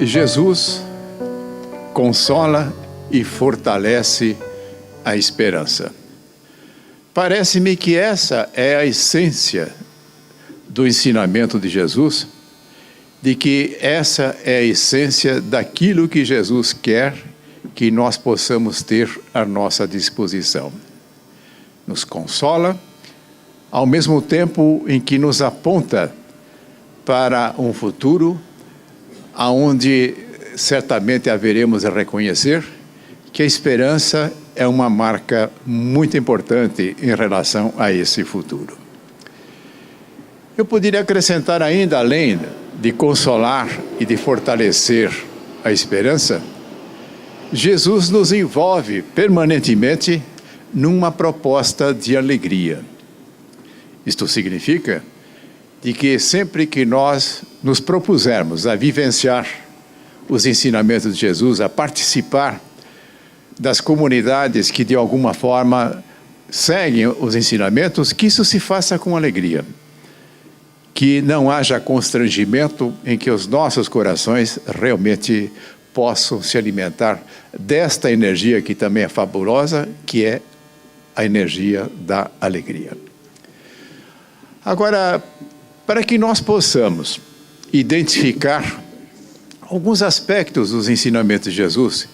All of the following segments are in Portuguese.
Jesus consola e fortalece a esperança. Parece-me que essa é a essência do ensinamento de Jesus, de que essa é a essência daquilo que Jesus quer que nós possamos ter à nossa disposição. Nos consola, ao mesmo tempo em que nos aponta para um futuro onde certamente haveremos de reconhecer que a esperança é uma marca muito importante em relação a esse futuro. Eu poderia acrescentar ainda, além de consolar e de fortalecer a esperança, Jesus nos envolve permanentemente numa proposta de alegria. Isto significa de que sempre que nós nos propusermos a vivenciar os ensinamentos de Jesus, a participar das comunidades que de alguma forma seguem os ensinamentos, que isso se faça com alegria. Que não haja constrangimento, em que os nossos corações realmente possam se alimentar desta energia que também é fabulosa, que é a energia da alegria. Agora, para que nós possamos identificar alguns aspectos dos ensinamentos de Jesus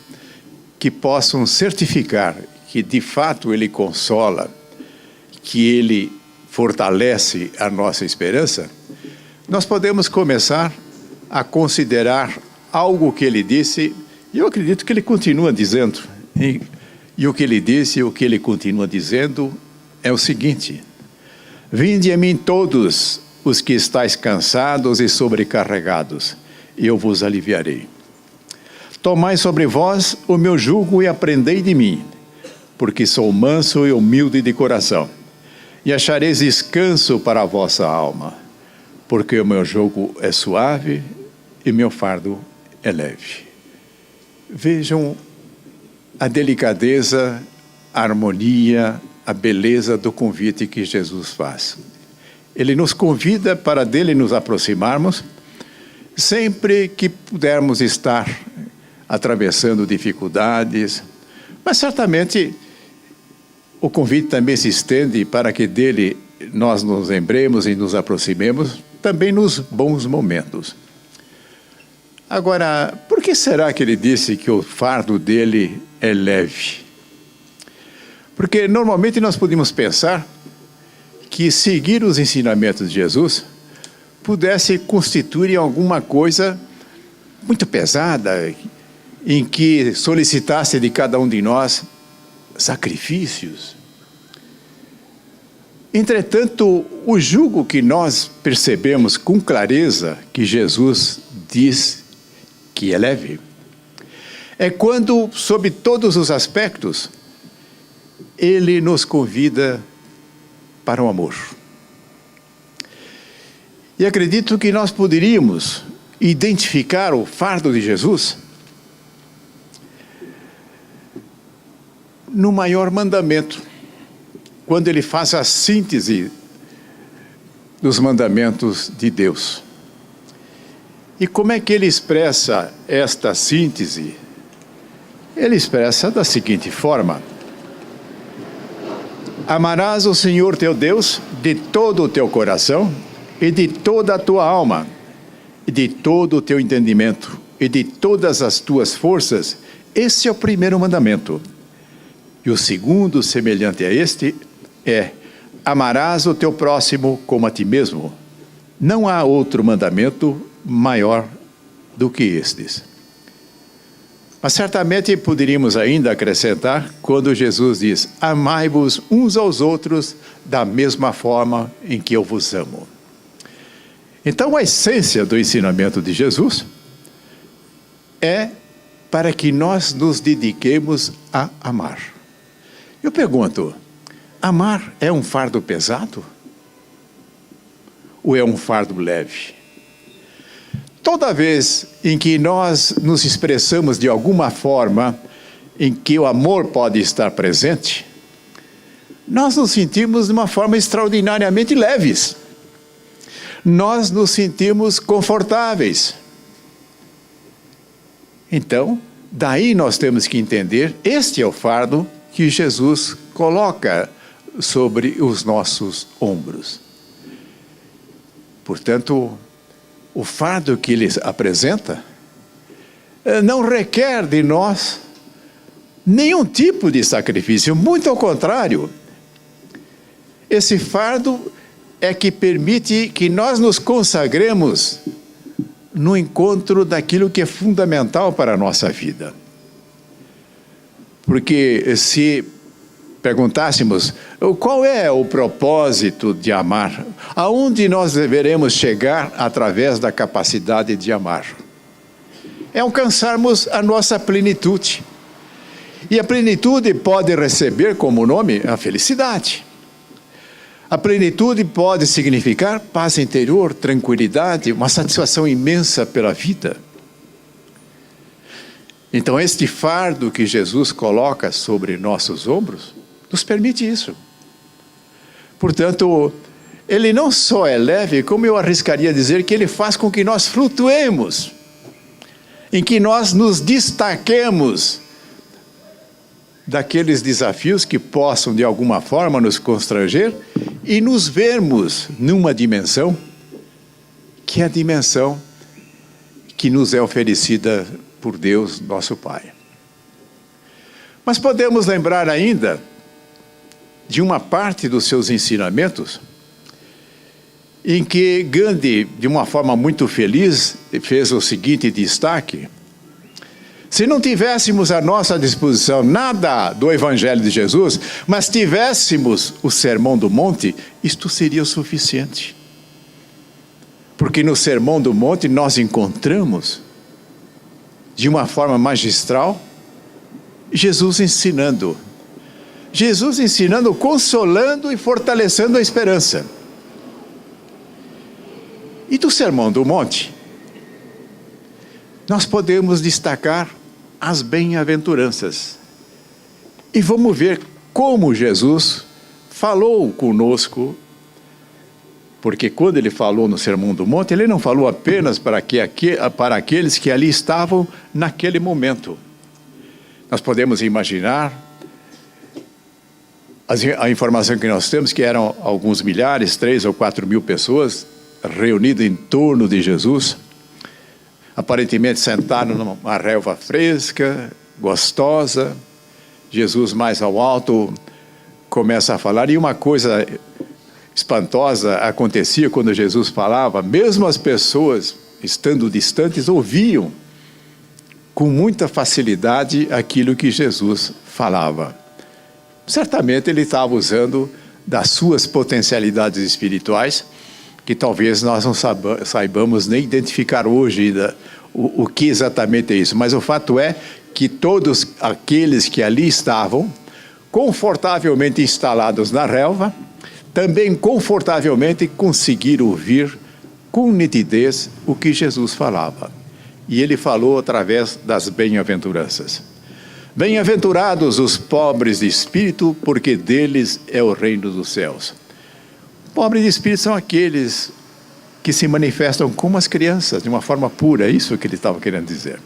que possam certificar que de fato ele consola, que ele fortalece a nossa esperança, nós podemos começar a considerar algo que ele disse, e eu acredito que ele continua dizendo, e o que ele disse e o que ele continua dizendo é o seguinte: vinde a mim todos os que estáis cansados e sobrecarregados, e eu vos aliviarei. Tomai sobre vós o meu jugo e aprendei de mim, porque sou manso e humilde de coração, e achareis descanso para a vossa alma, porque o meu jugo é suave e meu fardo é leve. Vejam a delicadeza, a harmonia, a beleza do convite que Jesus faz. Ele nos convida para dele nos aproximarmos, sempre que pudermos estar atravessando dificuldades, mas certamente o convite também se estende para que dele nós nos lembremos e nos aproximemos também nos bons momentos. Agora, por que será que ele disse que o fardo dele é leve? Porque normalmente nós podemos pensar que seguir os ensinamentos de Jesus pudesse constituir alguma coisa muito pesada, em que solicitasse de cada um de nós sacrifícios. Entretanto, o jugo que nós percebemos com clareza que Jesus diz que é leve, é quando, sob todos os aspectos, ele nos convida para o amor. E acredito que nós poderíamos identificar o fardo de Jesus no maior mandamento, quando ele faz a síntese dos mandamentos de Deus. E como é que ele expressa esta síntese? Ele expressa da seguinte forma: amarás o Senhor teu Deus de todo o teu coração e de toda a tua alma, e de todo o teu entendimento, e de todas as tuas forças. Esse é o primeiro mandamento. E o segundo, semelhante a este, é: amarás o teu próximo como a ti mesmo. Não há outro mandamento maior do que estes. Mas certamente poderíamos ainda acrescentar quando Jesus diz: amai-vos uns aos outros da mesma forma em que eu vos amo. Então a essência do ensinamento de Jesus é para que nós nos dediquemos a amar. Eu pergunto: amar é um fardo pesado? Ou é um fardo leve? Toda vez em que nós nos expressamos de alguma forma em que o amor pode estar presente, nós nos sentimos de uma forma extraordinariamente leves. Nós nos sentimos confortáveis. Então, daí nós temos que entender, este é o fardo que Jesus coloca sobre os nossos ombros. Portanto, o fardo que ele apresenta não requer de nós nenhum tipo de sacrifício, muito ao contrário. Esse fardo é que permite que nós nos consagremos no encontro daquilo que é fundamental para a nossa vida. Porque se perguntássemos qual é o propósito de amar, aonde nós deveremos chegar através da capacidade de amar? É alcançarmos a nossa plenitude. E a plenitude pode receber como nome a felicidade. A plenitude pode significar paz interior, tranquilidade, uma satisfação imensa pela vida. Então, este fardo que Jesus coloca sobre nossos ombros, nos permite isso. Portanto, ele não só é leve, como eu arriscaria dizer que ele faz com que nós flutuemos, em que nós nos destaquemos daqueles desafios que possam de alguma forma nos constranger e nos vermos numa dimensão que é a dimensão que nos é oferecida por Deus, nosso Pai. Mas podemos lembrar ainda de uma parte dos seus ensinamentos em que Gandhi, de uma forma muito feliz, fez o seguinte destaque: se não tivéssemos à nossa disposição nada do Evangelho de Jesus, mas tivéssemos o Sermão do Monte, isto seria o suficiente. Porque no Sermão do Monte nós encontramos, de uma forma magistral, Jesus ensinando, consolando e fortalecendo a esperança. E do Sermão do Monte, nós podemos destacar as bem-aventuranças. E vamos ver como Jesus falou conosco, porque quando ele falou no Sermão do Monte, ele não falou apenas para aqueles que ali estavam naquele momento. Nós podemos imaginar a informação que nós temos, que eram alguns milhares, 3 ou 4 mil pessoas reunidas em torno de Jesus, aparentemente sentado numa relva fresca, gostosa. Jesus mais ao alto começa a falar, e uma coisa espantosa acontecia quando Jesus falava, mesmo as pessoas estando distantes ouviam com muita facilidade aquilo que Jesus falava. Certamente ele estava usando das suas potencialidades espirituais, que talvez nós não saibamos nem identificar hoje o que exatamente é isso. Mas o fato é que todos aqueles que ali estavam, confortavelmente instalados na relva, também confortavelmente conseguiram ouvir com nitidez o que Jesus falava. E ele falou através das bem-aventuranças. Bem-aventurados os pobres de espírito, porque deles é o reino dos céus. Pobres de espírito são aqueles que se manifestam como as crianças, de uma forma pura, é isso que ele estava querendo dizer.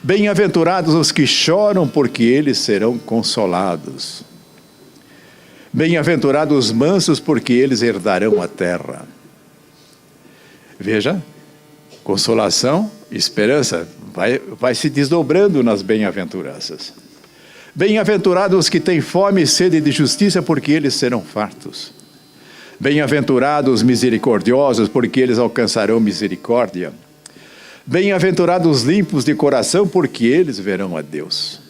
Bem-aventurados os que choram, porque eles serão consolados. Bem-aventurados os mansos, porque eles herdarão a terra. Veja, consolação, esperança, vai se desdobrando nas bem-aventuranças. Bem-aventurados os que têm fome e sede de justiça, porque eles serão fartos. Bem-aventurados os misericordiosos, porque eles alcançarão misericórdia. Bem-aventurados os limpos de coração, porque eles verão a Deus.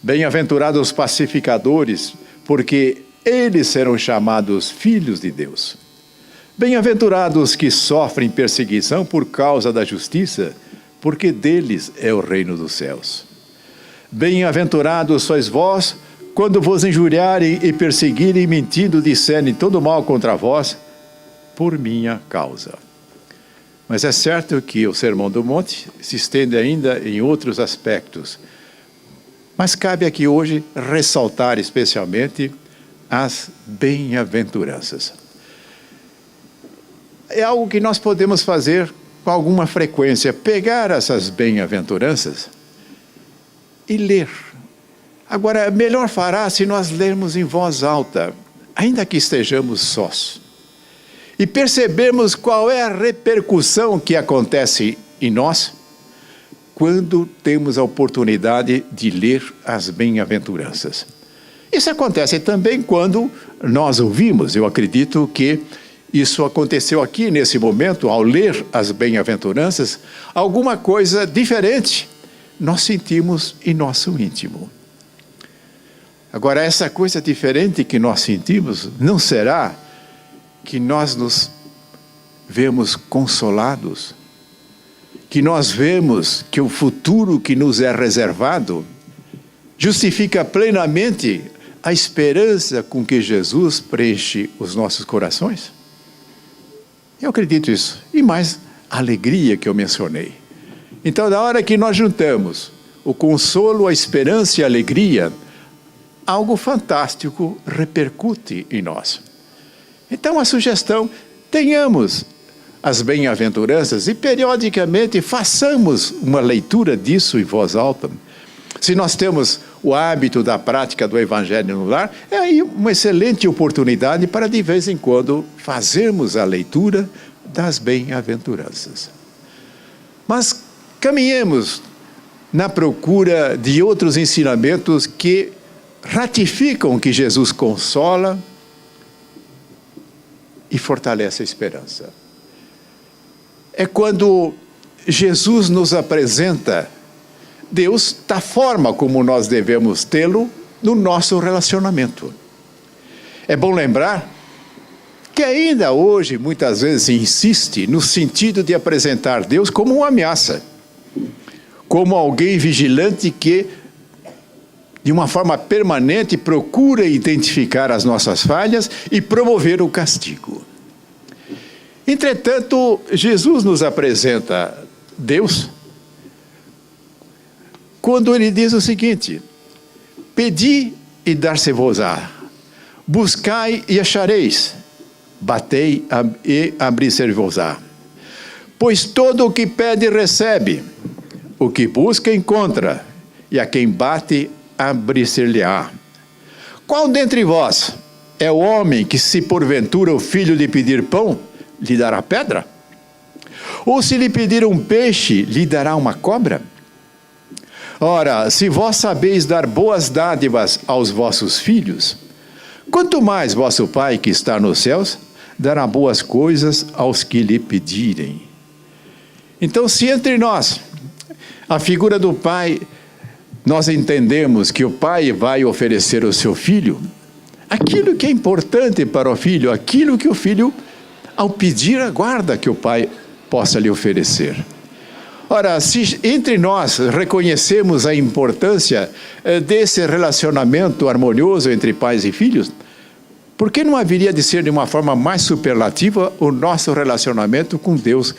Bem-aventurados os pacificadores, porque eles serão chamados filhos de Deus. Bem-aventurados os que sofrem perseguição por causa da justiça, porque deles é o reino dos céus. Bem-aventurados sois vós, quando vos injuriarem e perseguirem, mentindo, disserem todo mal contra vós, por minha causa. Mas é certo que o Sermão do Monte se estende ainda em outros aspectos. Mas cabe aqui hoje ressaltar especialmente as bem-aventuranças. É algo que nós podemos fazer com alguma frequência, pegar essas bem-aventuranças e ler. Agora, melhor fará se nós lermos em voz alta, ainda que estejamos sós, e percebermos qual é a repercussão que acontece em nós quando temos a oportunidade de ler as bem-aventuranças. Isso acontece também quando nós ouvimos. Eu acredito que isso aconteceu aqui nesse momento, ao ler as bem-aventuranças, alguma coisa diferente nós sentimos em nosso íntimo. Agora, essa coisa diferente que nós sentimos, não será que nós nos vemos consolados, que nós vemos que o futuro que nos é reservado justifica plenamente a esperança com que Jesus preenche os nossos corações? Eu acredito isso. E mais a alegria que eu mencionei. Então, na hora que nós juntamos o consolo, a esperança e a alegria, algo fantástico repercute em nós. Então, a sugestão, tenhamos as bem-aventuranças e periodicamente façamos uma leitura disso em voz alta. Se nós temos o hábito da prática do Evangelho no lar, é aí uma excelente oportunidade para de vez em quando fazermos a leitura das bem-aventuranças. Mas caminhemos na procura de outros ensinamentos que ratificam que Jesus consola e fortalece a esperança. É quando Jesus nos apresenta Deus da forma como nós devemos tê-lo no nosso relacionamento. É bom lembrar que ainda hoje, muitas vezes, insiste no sentido de apresentar Deus como uma ameaça, como alguém vigilante que, de uma forma permanente, procura identificar as nossas falhas e promover o castigo. Entretanto, Jesus nos apresenta Deus quando ele diz o seguinte: pedi e dar-se-vos-á, buscai e achareis, batei e abrir-se-vos-á. Pois todo o que pede recebe, o que busca encontra, e a quem bate abrir-se-lhe-á. Qual dentre vós é o homem que, se porventura o filho lhe pedir pão, lhe dará pedra? Ou se lhe pedir um peixe, lhe dará uma cobra? Ora, se vós sabeis dar boas dádivas aos vossos filhos, quanto mais vosso Pai que está nos céus dará boas coisas aos que lhe pedirem. Então, se entre nós, a figura do Pai, nós entendemos que o Pai vai oferecer ao seu filho aquilo que é importante para o filho, aquilo que o filho, ao pedir, aguarda que o Pai possa lhe oferecer. Ora, se entre nós reconhecemos a importância desse relacionamento harmonioso entre pais e filhos, por que não haveria de ser de uma forma mais superlativa o nosso relacionamento com Deus,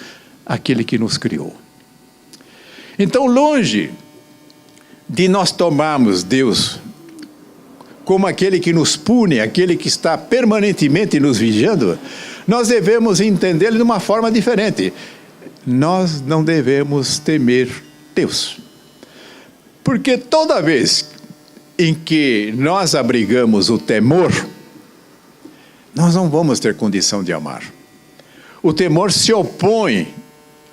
aquele que nos criou? Então, longe de nós tomarmos Deus como aquele que nos pune, aquele que está permanentemente nos vigiando, nós devemos entendê-lo de uma forma diferente. Nós não devemos temer Deus, porque toda vez em que nós abrigamos o temor, nós não vamos ter condição de amar. O temor se opõe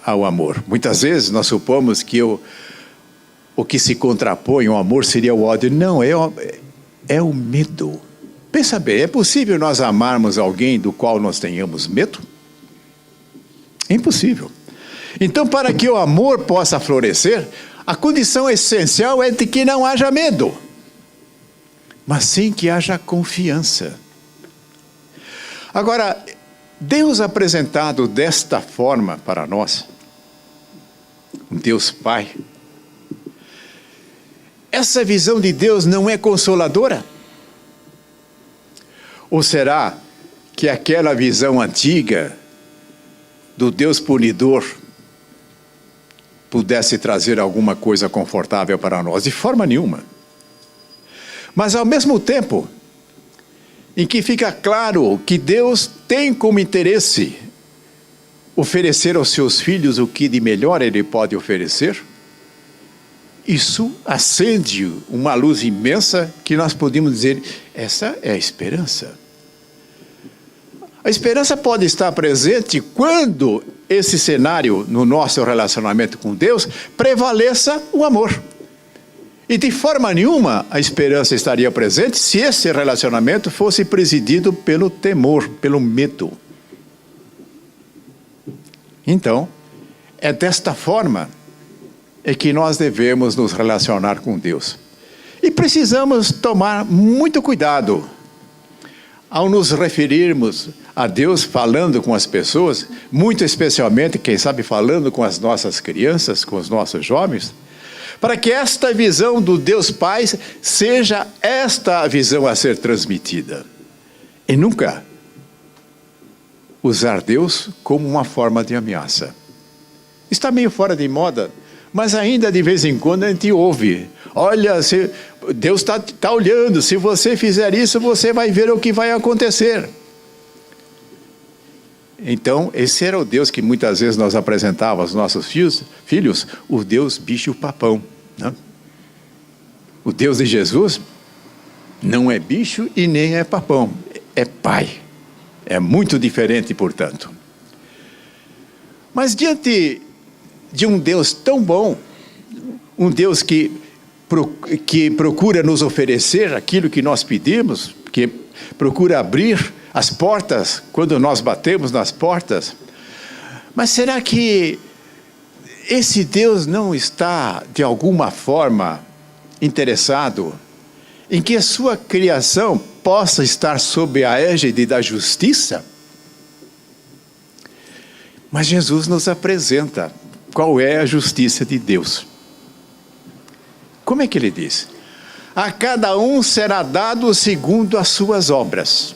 ao amor. Muitas vezes nós supomos que o que se contrapõe ao amor seria o ódio. Não, é o medo. Pensa bem, é possível nós amarmos alguém do qual nós tenhamos medo? É impossível. Então, para que o amor possa florescer, a condição essencial é de que não haja medo, mas sim que haja confiança. Agora, Deus apresentado desta forma para nós, um Deus Pai, essa visão de Deus não é consoladora? Ou será que aquela visão antiga do Deus punidor pudesse trazer alguma coisa confortável para nós? De forma nenhuma. Mas ao mesmo tempo em que fica claro que Deus tem como interesse oferecer aos seus filhos o que de melhor Ele pode oferecer, isso acende uma luz imensa que nós podemos dizer, essa é a esperança. A esperança pode estar presente quando esse cenário no nosso relacionamento com Deus prevaleça o amor. E de forma nenhuma a esperança estaria presente se esse relacionamento fosse presidido pelo temor, pelo medo. Então, é desta forma é que nós devemos nos relacionar com Deus. E precisamos tomar muito cuidado ao nos referirmos a Deus falando com as pessoas, muito especialmente, quem sabe, falando com as nossas crianças, com os nossos jovens, para que esta visão do Deus Pai seja esta visão a ser transmitida. E nunca usar Deus como uma forma de ameaça. Está meio fora de moda, mas ainda de vez em quando a gente ouve. Olha, Deus está olhando, se você fizer isso, você vai ver o que vai acontecer. Então, esse era o Deus que muitas vezes nós apresentávamos aos nossos filhos, o Deus bicho-papão. Né? O Deus de Jesus não é bicho e nem é papão, é pai. É muito diferente, portanto. Mas diante de um Deus tão bom, um Deus que procura nos oferecer aquilo que nós pedimos, que procura abrir as portas quando nós batemos nas portas, mas será que esse Deus não está, de alguma forma, interessado em que a sua criação possa estar sob a égide da justiça? Mas Jesus nos apresenta qual é a justiça de Deus. Como é que ele diz? A cada um será dado segundo as suas obras.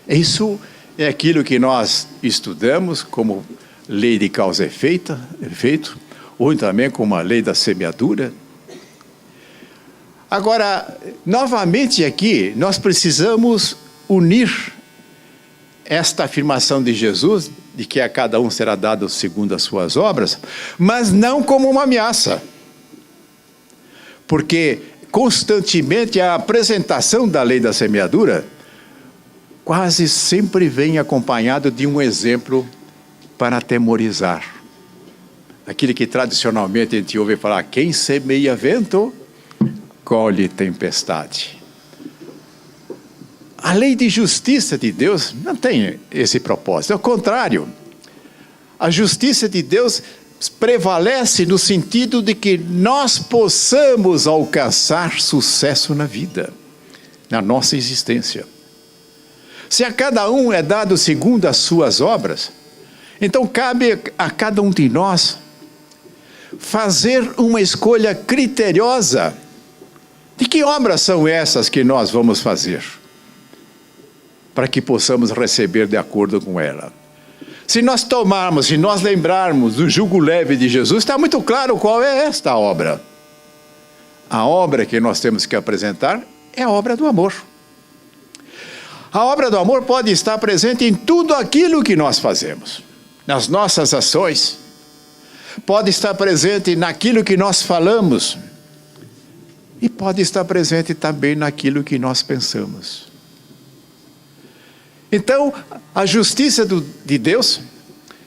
Isso é aquilo que nós estudamos como lei de causa e efeito, ou também como a lei da semeadura. Agora, novamente aqui, nós precisamos unir esta afirmação de Jesus, de que a cada um será dado segundo as suas obras, mas não como uma ameaça. Porque constantemente a apresentação da lei da semeadura quase sempre vem acompanhado de um exemplo para atemorizar. Aquilo que tradicionalmente a gente ouve falar, quem semeia vento, colhe tempestade. A lei de justiça de Deus não tem esse propósito, ao contrário. A justiça de Deus prevalece no sentido de que nós possamos alcançar sucesso na vida, na nossa existência. Se a cada um é dado segundo as suas obras, então cabe a cada um de nós fazer uma escolha criteriosa de que obras são essas que nós vamos fazer, para que possamos receber de acordo com ela. Se nós lembrarmos do jugo leve de Jesus, está muito claro qual é esta obra. A obra que nós temos que apresentar é a obra do amor. A obra do amor pode estar presente em tudo aquilo que nós fazemos, nas nossas ações, pode estar presente naquilo que nós falamos, e pode estar presente também naquilo que nós pensamos. Então, a justiça de Deus,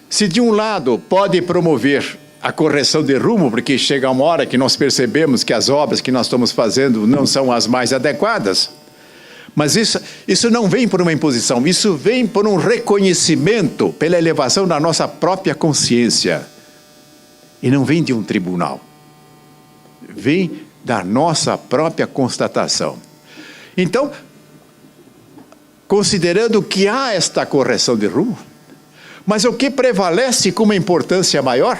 se de um lado pode promover a correção de rumo, porque chega uma hora que nós percebemos que as obras que nós estamos fazendo não são as mais adequadas, mas isso não vem por uma imposição, isso vem por um reconhecimento, pela elevação da nossa própria consciência, e não vem de um tribunal, vem da nossa própria constatação. Então, considerando que há esta correção de rumo, mas o que prevalece com uma importância maior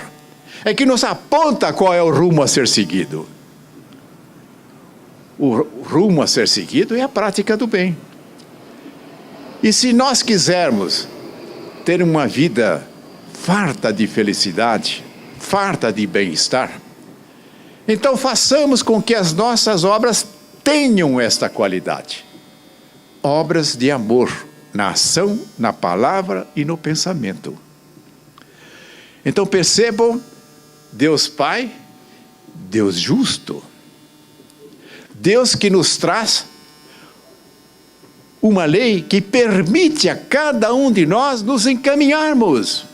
é que nos aponta qual é o rumo a ser seguido. O rumo a ser seguido é a prática do bem. E se nós quisermos ter uma vida farta de felicidade, farta de bem-estar, então façamos com que as nossas obras tenham esta qualidade. Obras de amor, na ação, na palavra e no pensamento. Então percebam, Deus Pai, Deus justo. Deus que nos traz uma lei que permite a cada um de nós nos encaminharmos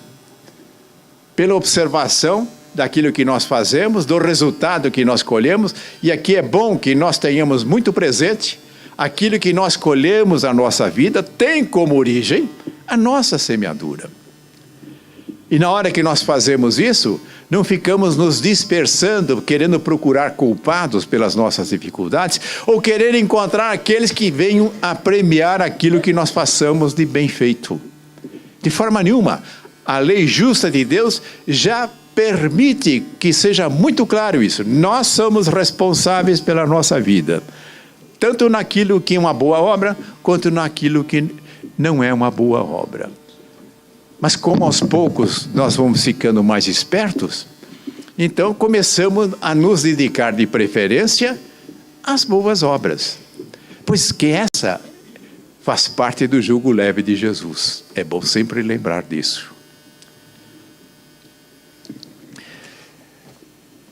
pela observação daquilo que nós fazemos, do resultado que nós colhemos. E aqui é bom que nós tenhamos muito presente: aquilo que nós colhemos na nossa vida tem como origem a nossa semeadura. E na hora que nós fazemos isso, não ficamos nos dispersando, querendo procurar culpados pelas nossas dificuldades, ou querer encontrar aqueles que venham a premiar aquilo que nós façamos de bem feito. De forma nenhuma. A lei justa de Deus já permite que seja muito claro isso. Nós somos responsáveis pela nossa vida, tanto naquilo que é uma boa obra, quanto naquilo que não é uma boa obra. Mas como aos poucos nós vamos ficando mais espertos, então começamos a nos dedicar de preferência às boas obras, pois que essa faz parte do jugo leve de Jesus. É bom sempre lembrar disso.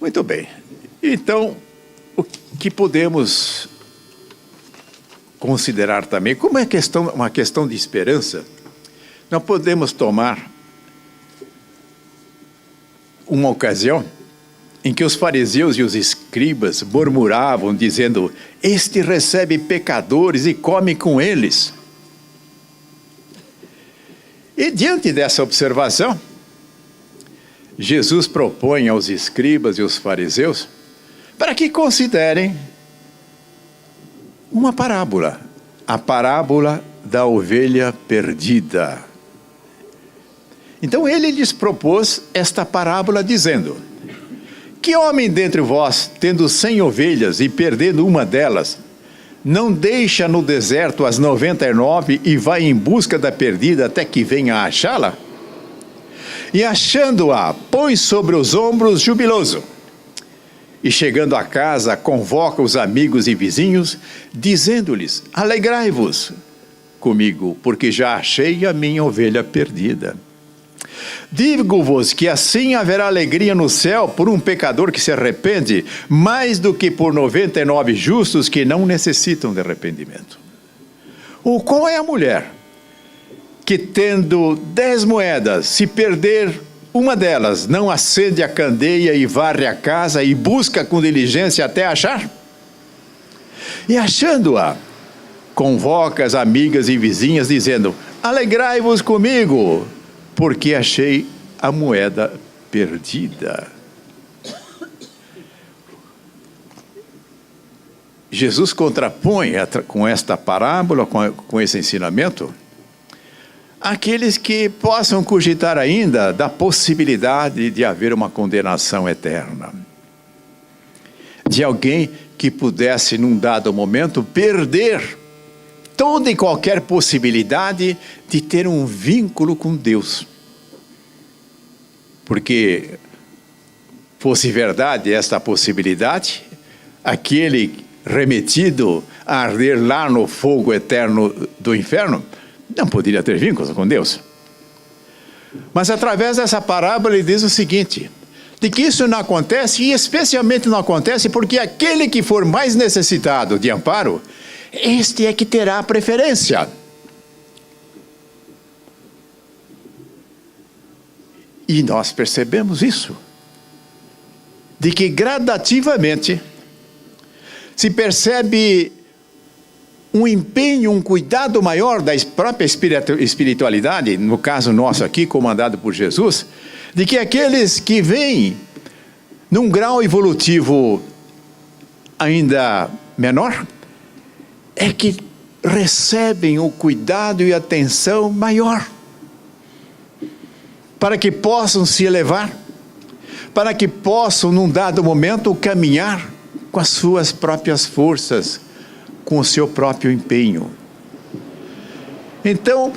Muito bem. Então, o que podemos considerar também, como é uma questão de esperança, nós podemos tomar uma ocasião em que os fariseus e os escribas murmuravam, dizendo: este recebe pecadores e come com eles. E diante dessa observação, Jesus propõe aos escribas e aos fariseus para que considerem uma parábola, a parábola da ovelha perdida. Então ele lhes propôs esta parábola dizendo: que homem dentre vós, tendo 100 ovelhas e perdendo uma delas, não deixa no deserto as 99 e vai em busca da perdida até que venha a achá-la? E achando-a, põe sobre os ombros jubiloso. E chegando a casa, convoca os amigos e vizinhos, dizendo-lhes: alegrai-vos comigo, porque já achei a minha ovelha perdida. Digo-vos que assim haverá alegria no céu por um pecador que se arrepende, mais do que por 99 justos que não necessitam de arrependimento. Ou qual é a mulher que, tendo 10 moedas, se perder uma delas, não acende a candeia e varre a casa e busca com diligência até achar? E achando-a, convoca as amigas e vizinhas, dizendo: alegrai-vos comigo, porque achei a moeda perdida. Jesus contrapõe com esta parábola, com esse ensinamento, aqueles que possam cogitar ainda da possibilidade de haver uma condenação eterna. De alguém que pudesse, num dado momento, perder toda e qualquer possibilidade de ter um vínculo com Deus. Porque, fosse verdade esta possibilidade, aquele remetido a arder lá no fogo eterno do inferno não poderia ter vínculos com Deus. Mas através dessa parábola ele diz o seguinte: de que isso não acontece, e especialmente não acontece porque aquele que for mais necessitado de amparo, este é que terá a preferência. E nós percebemos isso, de que gradativamente se percebe um empenho, um cuidado maior da própria espiritualidade, no caso nosso aqui, comandado por Jesus, de que aqueles que vêm num grau evolutivo ainda menor, é que recebem o cuidado e atenção maior, para que possam se elevar, para que possam, num dado momento, caminhar com as suas próprias forças, com o seu próprio empenho. Então,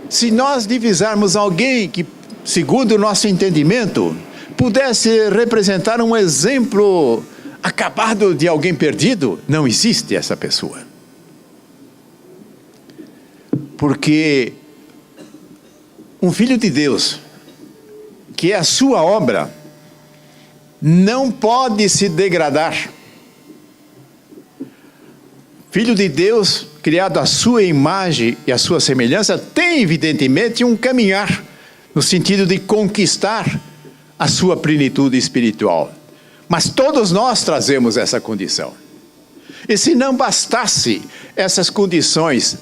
se nós divisarmos alguém que, segundo o nosso entendimento, pudesse representar um exemplo acabado de alguém perdido, não existe essa pessoa. Porque um filho de Deus, que é a sua obra, não pode se degradar. Filho de Deus, criado à sua imagem e à sua semelhança, tem evidentemente um caminhar no sentido de conquistar a sua plenitude espiritual. Mas todos nós trazemos essa condição. E se não bastasse essas condições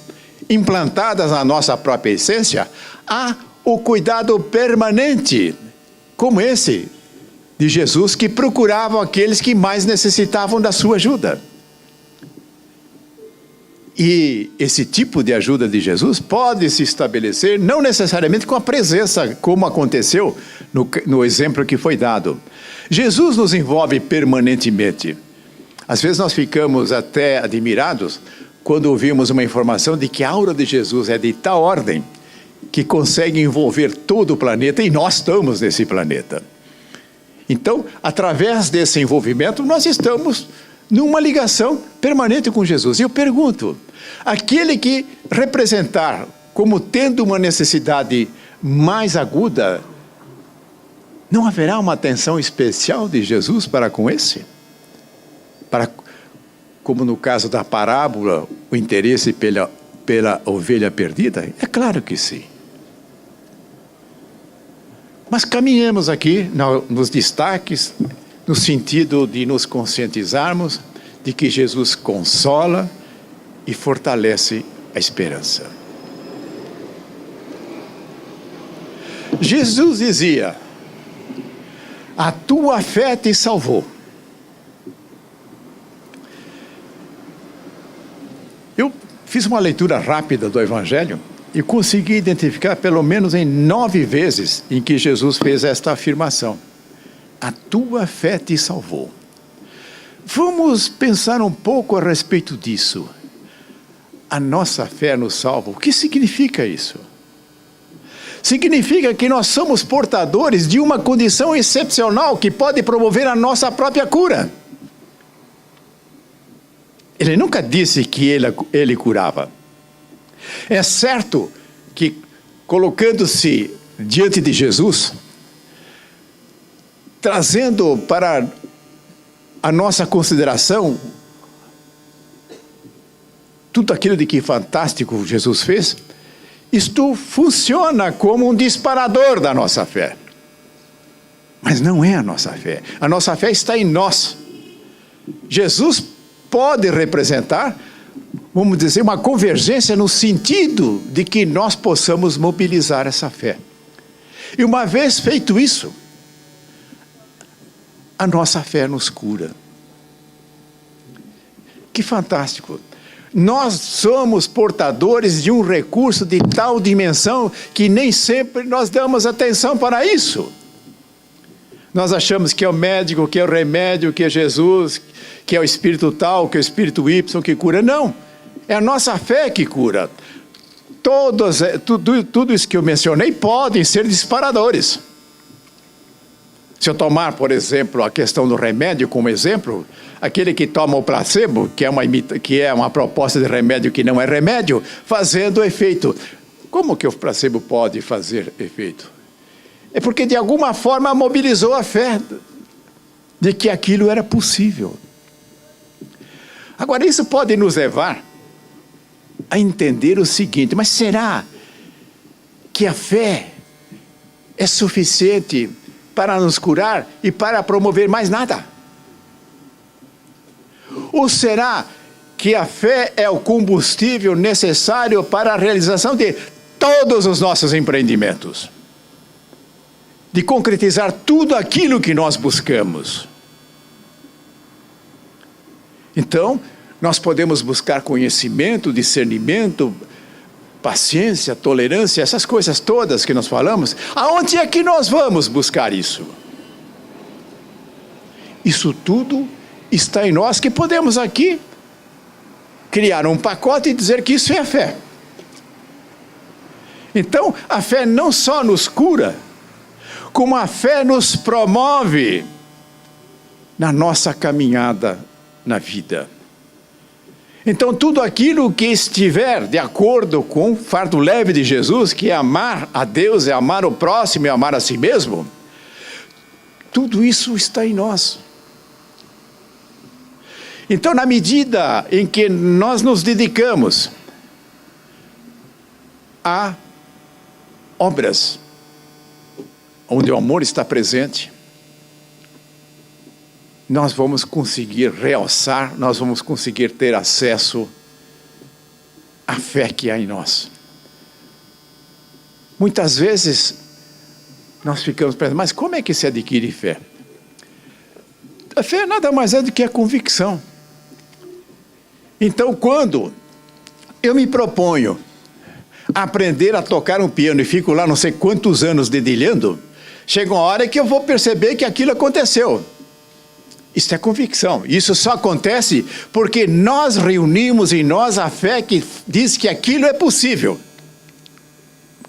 implantadas na nossa própria essência, há o cuidado permanente, como esse de Jesus, que procurava aqueles que mais necessitavam da sua ajuda. E esse tipo de ajuda de Jesus pode se estabelecer não necessariamente com a presença, como aconteceu no exemplo que foi dado. Jesus nos envolve permanentemente. Às vezes nós ficamos até admirados quando ouvimos uma informação de que a aura de Jesus é de tal ordem que consegue envolver todo o planeta, e nós estamos nesse planeta. Então, através desse envolvimento, nós estamos numa ligação permanente com Jesus. E eu pergunto, aquele que representar como tendo uma necessidade mais aguda, não haverá uma atenção especial de Jesus para com esse? Como no caso da parábola, o interesse pela ovelha perdida? É claro que sim. Mas caminhamos aqui nos destaques, no sentido de nos conscientizarmos de que Jesus consola e fortalece a esperança. Jesus dizia: a tua fé te salvou. Eu fiz uma leitura rápida do Evangelho e consegui identificar pelo menos em 9 vezes em que Jesus fez esta afirmação: a tua fé te salvou. Vamos pensar um pouco a respeito disso. A nossa fé nos salva. O que significa isso? Significa que nós somos portadores de uma condição excepcional que pode promover a nossa própria cura. Ele nunca disse que ele curava. É certo que, colocando-se diante de Jesus, trazendo para a nossa consideração tudo aquilo de que fantástico Jesus fez, isto funciona como um disparador da nossa fé. Mas não é a nossa fé. A nossa fé está em nós. Jesus pode representar, vamos dizer, uma convergência no sentido de que nós possamos mobilizar essa fé. E uma vez feito isso, a nossa fé nos cura. Que fantástico! Nós somos portadores de um recurso de tal dimensão que nem sempre nós damos atenção para isso. Nós achamos que é o médico, que é o remédio, que é Jesus, que é o espírito tal, que é o espírito Y que cura. Não, é a nossa fé que cura. Tudo isso que eu mencionei podem ser disparadores. Se eu tomar, por exemplo, a questão do remédio como exemplo, aquele que toma o placebo, que é uma proposta de remédio que não é remédio, fazendo efeito. Como que o placebo pode fazer efeito? É porque de alguma forma mobilizou a fé de que aquilo era possível. Agora, isso pode nos levar a entender o seguinte: mas será que a fé é suficiente para nos curar e para promover mais nada? Ou será que a fé é o combustível necessário para a realização de todos os nossos empreendimentos? De concretizar tudo aquilo que nós buscamos? Então, nós podemos buscar conhecimento, discernimento, paciência, tolerância, essas coisas todas que nós falamos. Aonde é que nós vamos buscar isso? Isso tudo está em nós, que podemos aqui criar um pacote e dizer que isso é a fé. Então, a fé não só nos cura, como a fé nos promove na nossa caminhada na vida. Então, tudo aquilo que estiver de acordo com o fardo leve de Jesus, que é amar a Deus, é amar o próximo e amar a si mesmo, Tudo isso está em nós. Então, na medida em que nós nos dedicamos a obras onde o amor está presente, nós vamos conseguir realçar, nós vamos conseguir ter acesso à fé que há em nós. Muitas vezes nós ficamos pensando, mas como é que se adquire fé? A fé nada mais é do que a convicção. Então, quando eu me proponho a aprender a tocar um piano e fico lá não sei quantos anos dedilhando, chega uma hora que eu vou perceber que aquilo aconteceu. Isso é convicção. Isso só acontece porque nós reunimos em nós a fé que diz que aquilo é possível.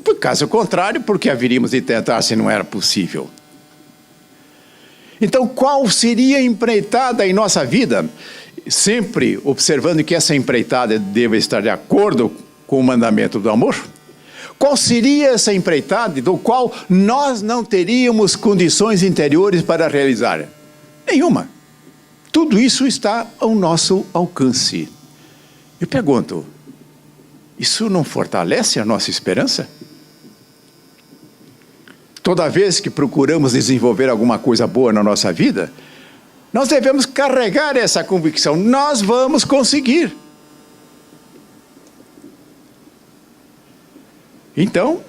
Por caso contrário, porque haveríamos de tentar se não era possível? Então, qual seria a empreitada em nossa vida? Sempre observando que essa empreitada deve estar de acordo com o mandamento do amor. Qual seria essa empreitada do qual nós não teríamos condições interiores para realizar? Nenhuma. Tudo isso está ao nosso alcance. Eu pergunto, isso não fortalece a nossa esperança? Toda vez que procuramos desenvolver alguma coisa boa na nossa vida, nós devemos carregar essa convicção. Nós vamos conseguir. Então,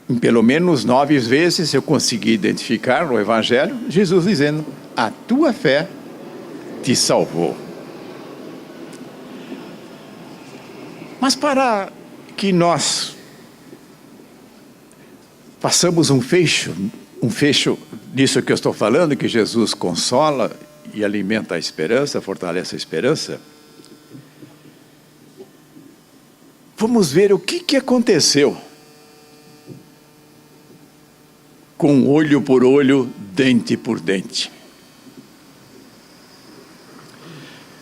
em pelo menos 9 vezes eu consegui identificar no Evangelho Jesus dizendo: a tua fé te salvou. Mas para que nós façamos um fecho nisso que eu estou falando, que Jesus consola e alimenta a esperança, fortalece a esperança, vamos ver o que aconteceu com olho por olho, dente por dente.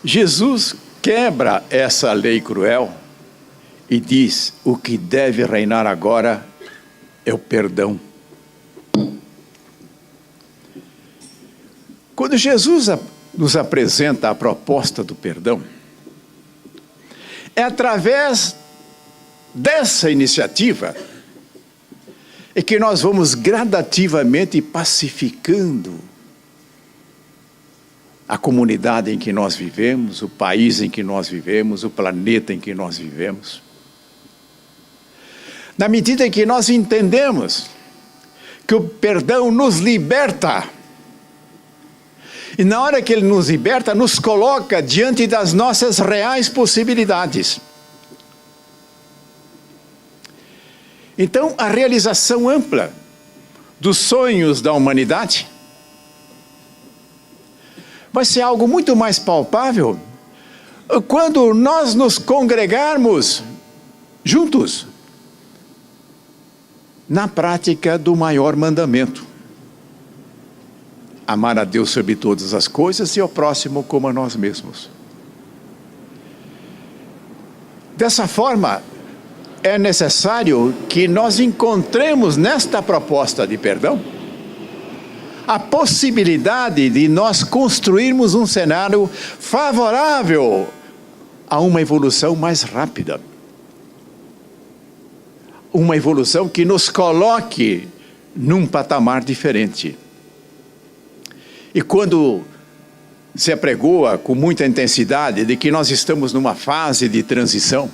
Jesus quebra essa lei cruel e diz: o que deve reinar agora é o perdão. Quando Jesus nos apresenta a proposta do perdão, é através dessa iniciativa é que nós vamos gradativamente pacificando a comunidade em que nós vivemos, o país em que nós vivemos, o planeta em que nós vivemos. Na medida em que nós entendemos que o perdão nos liberta, e na hora que ele nos liberta, nos coloca diante das nossas reais possibilidades. Então, a realização ampla dos sonhos da humanidade vai ser algo muito mais palpável quando nós nos congregarmos juntos na prática do maior mandamento: amar a Deus sobre todas as coisas e ao próximo como a nós mesmos. Dessa forma, é necessário que nós encontremos nesta proposta de perdão a possibilidade de nós construirmos um cenário favorável a uma evolução mais rápida. Uma evolução que nos coloque num patamar diferente. E quando se apregoa com muita intensidade de que nós estamos numa fase de transição,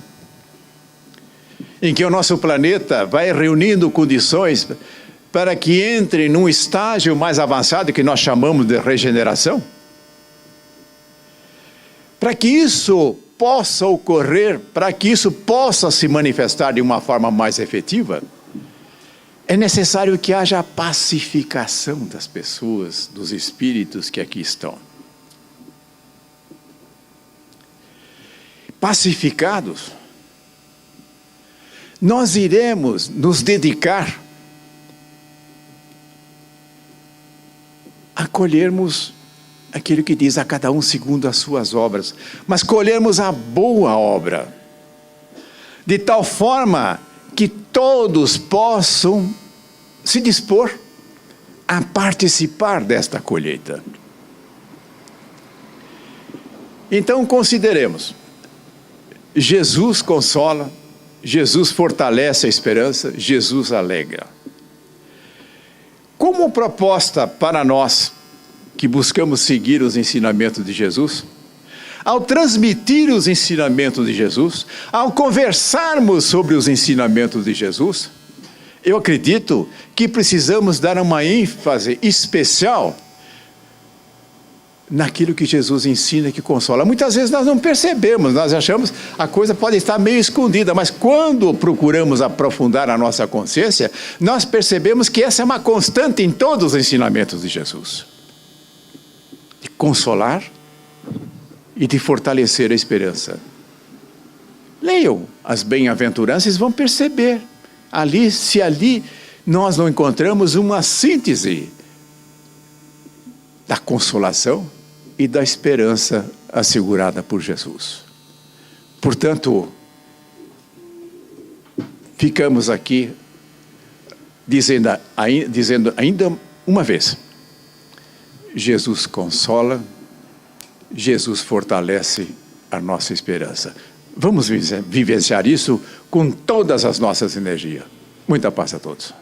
em que o nosso planeta vai reunindo condições para que entre num estágio mais avançado que nós chamamos de regeneração, para que isso possa ocorrer, para que isso possa se manifestar de uma forma mais efetiva, é necessário que haja a pacificação das pessoas, dos espíritos que aqui estão. Pacificados, nós iremos nos dedicar a colhermos aquilo que diz: a cada um segundo as suas obras, mas colhermos a boa obra, de tal forma que todos possam se dispor a participar desta colheita. Então, consideremos: Jesus consola, Jesus fortalece a esperança, Jesus alegra. Como proposta para nós que buscamos seguir os ensinamentos de Jesus, ao transmitir os ensinamentos de Jesus, ao conversarmos sobre os ensinamentos de Jesus, eu acredito que precisamos dar uma ênfase especial naquilo que Jesus ensina e que consola. Muitas vezes nós não percebemos, nós achamos que a coisa pode estar meio escondida, mas quando procuramos aprofundar a nossa consciência, nós percebemos que essa é uma constante em todos os ensinamentos de Jesus. De consolar e de fortalecer a esperança. Leiam as bem-aventuranças e vão perceber. Se ali nós não encontramos uma síntese da consolação e da esperança assegurada por Jesus. Portanto, ficamos aqui dizendo ainda uma vez: Jesus consola, Jesus fortalece a nossa esperança. Vamos vivenciar isso com todas as nossas energias. Muita paz a todos.